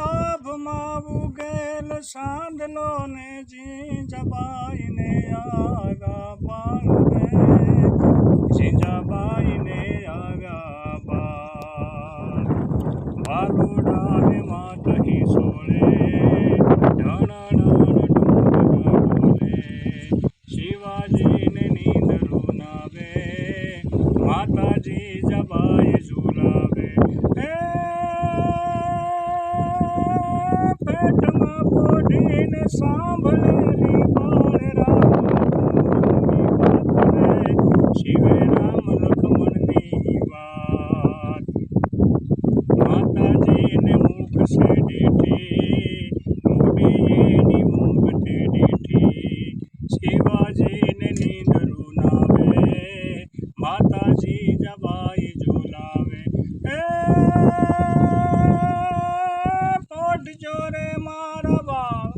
આભમાં ઉગેલ સાંદલો ને જીંજાબાઈ ને આવ્યા બાળ રે જીંજાબાઈ ને આવ્યા બાળ વાલુડાને માતહી સોળે ઢણ ડોલે શિવાજીને નીંદરું નાવે માતાજી જબાઈ ઝુલાવે પેટમાં પોઢીને સાંભળેલી બાળ રામ શિવે રામ લખમણની વાત માતાજીને મુખ છે દીઠી મોડીએની મૂંગ તે દીઠી શિવાજીને નીંદરું નાવે માતાજી જબાઈ ઝુલાવે પોઢજો રે મારા બાળ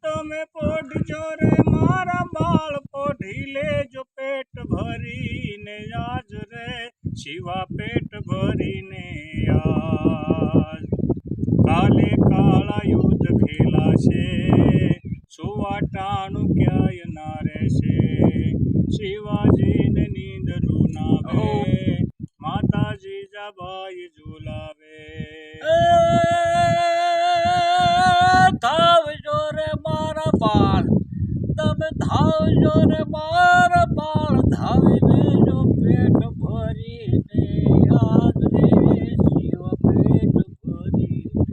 તમે પોઢજો રે મારા બાળ પોઢી લેજો પેટ ભરીને આજ રે શિવા પેટ ભરીને આજ કાલે કાળા યુદ્ધ ખેલાશે સુવાટાણું ક્યાંય ના રહેશે શિવાજીને નીંદરું નાવે માતાજી જબાઈ ઝુલાવે ધાવજો રે મારા બાળ તમે ધાવજો રે મારા બાળ ધાવી લેજો પેટ ભરીને યાદ રે શિવ પેટ ભરીને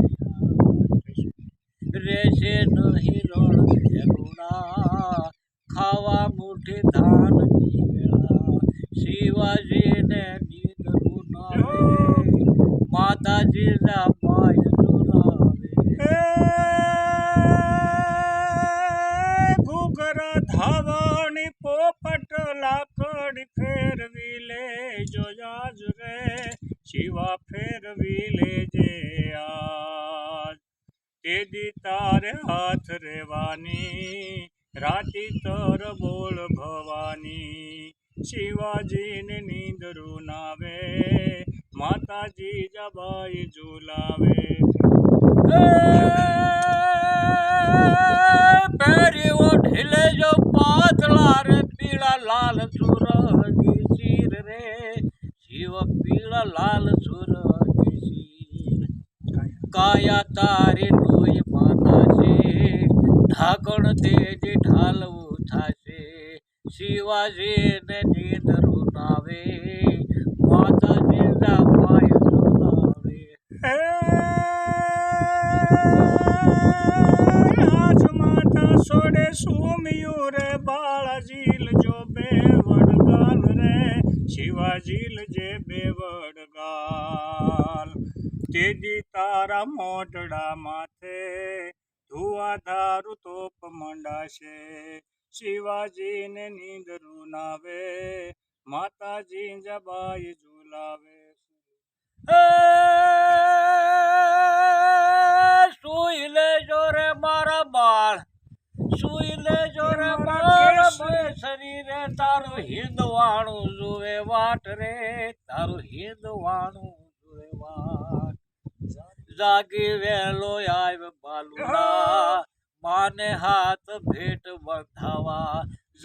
રહેશે નહીં રણ ભેરુડા ખાવા મુઠી ધાનની વેળા શિવાજીને નીંદરું નાવે માતાજીના પાય ઝુલાવે ઘૂઘરા ધાવણી પોપટ લાકડી ફેરવી લેજો આજ રે શિવા ફેરવી લેજે આજ તેદી તારે હાથ રેવાની રાતી તર બોલ ભવાની શિવાજીને નીંદરું નાવે માતાજી જબાઈ ઝુલાવે પેરી ઓઢી લેજો પાતળા રે પીળા લાલ સુરગી શીર રે શિવ પીળા લાલ સુરગી શીર કાયા તારી લોહી માતાશે ઢાંકણ તેજી ઢાલવું થશે શિવાજીને નીંદરું નાવે માતાજીના પાય ઝુલાવે આજ માતા સોડે સુમિયું રે બાળાજીલ જો બેવડ ગાલ રે શિવાજીલ જે બેવડ ગાલ તેદી તારા મોઢડા માથે ધુઆધારું તોપ મંડાશે શિવાજીને નીંદરું નાવે માતાજી જબાઈ ઝુલાવે સુઈ લેજો રે મારા બાળ સુઈ લેજો રે મારા શરીરે તારું હિંદવાણું જુએ વાટ રે તારું હિંદવાણું જુએ વાટ જાગી વેલો આવ બાલુડા માને હાથ ભેટ બંધાવા